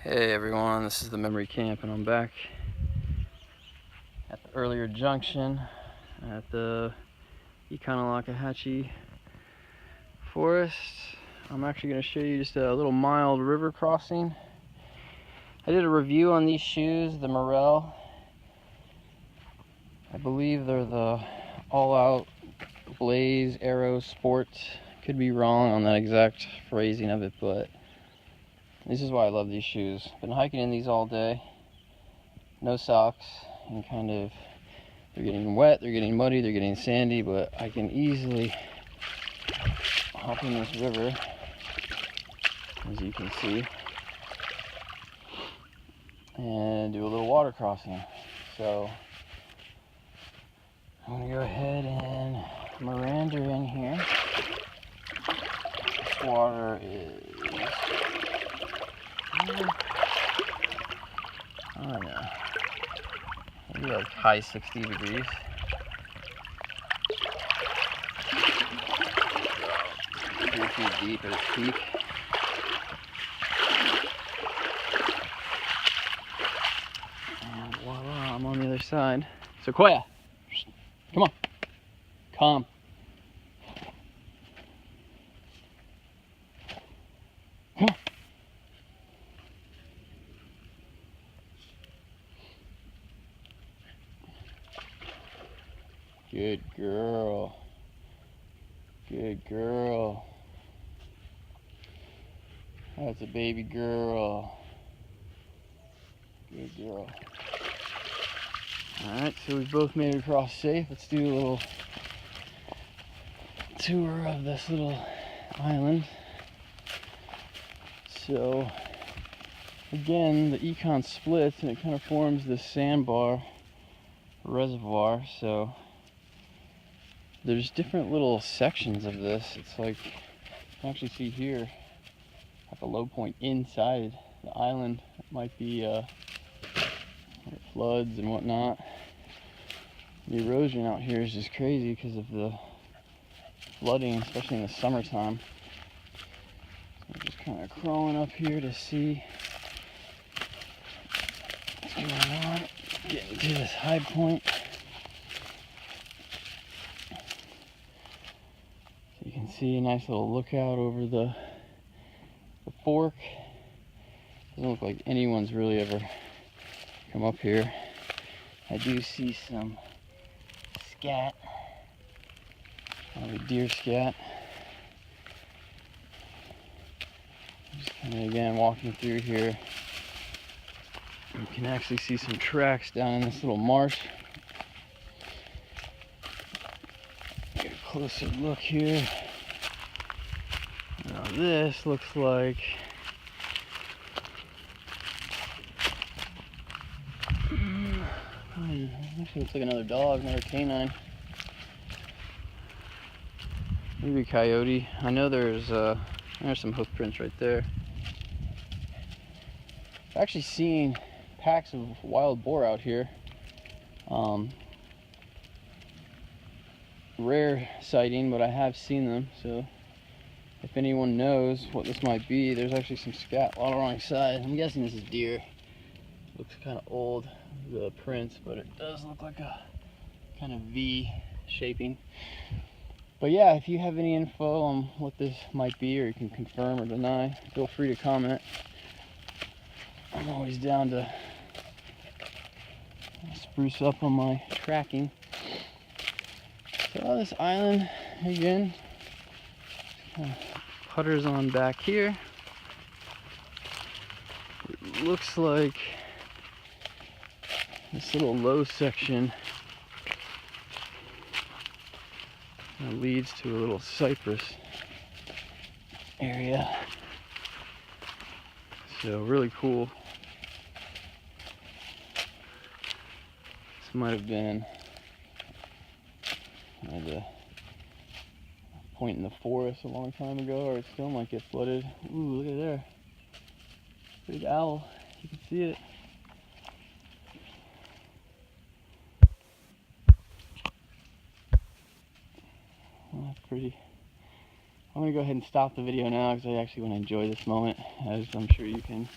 Hey everyone, this is the memory camp and I'm back at the earlier junction at the Econ forest. I'm actually going to show you just a little mild river crossing. I did a review on these shoes, the Morel. I believe they're the All Out Blaze Aero Sport. Could be wrong on that exact phrasing of it, but this is why I love these shoes. Been hiking in these all day. No socks, and they're getting wet, they're getting muddy, they're getting sandy, but I can easily hop in this river, as you can see, and do a little water crossing. So I'm gonna go ahead and Miranda in here. This water is, I don't know, maybe like high 60 degrees. 3 feet deep at its peak. And voila, I'm on the other side. Sequoia, come on, come. Come on. Good girl. Good girl. That's a baby girl. Good girl. Alright, so we've both made it across safe. Let's do a little tour of this little island. So, again, the Econ splits and it kind of forms this sandbar reservoir. So there's different little sections of this. It's like, you can actually see here at the low point inside the island, it might be floods and whatnot. The erosion out here is just crazy because of the flooding, especially in the summertime. So I'm just kind of crawling up here to see what's going on. Getting to this high point. You can see a nice little lookout over the fork. Doesn't look like anyone's really ever come up here. I do see some scat, probably deer scat. Just kind of again walking through here. You can actually see some tracks down in this little marsh. Get a closer look here. Now this looks like actually looks like another dog, another canine. Maybe a coyote. I know there's some hoof prints right there. I've actually seen packs of wild boar out here. Rare sighting, but I have seen them. So if anyone knows what this might be, there's actually some scat all alongside. I'm guessing this is deer. Looks kind of old, the prints, but it does look like a kind of V shaping. But yeah, if you have any info on what this might be, or you can confirm or deny, feel free to comment. I'm always down to spruce up on my tracking. So this island, again, putters on back here. It looks like this little low section leads to a little cypress area. So really cool. This might have been the point in the forest a long time ago, or it still might get flooded. Ooh, look at there. Big owl. You can see it. Oh, that's pretty. I'm going to go ahead and stop the video now because I actually want to enjoy this moment, as I'm sure you can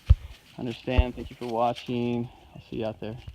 understand. Thank you for watching. I'll see you out there.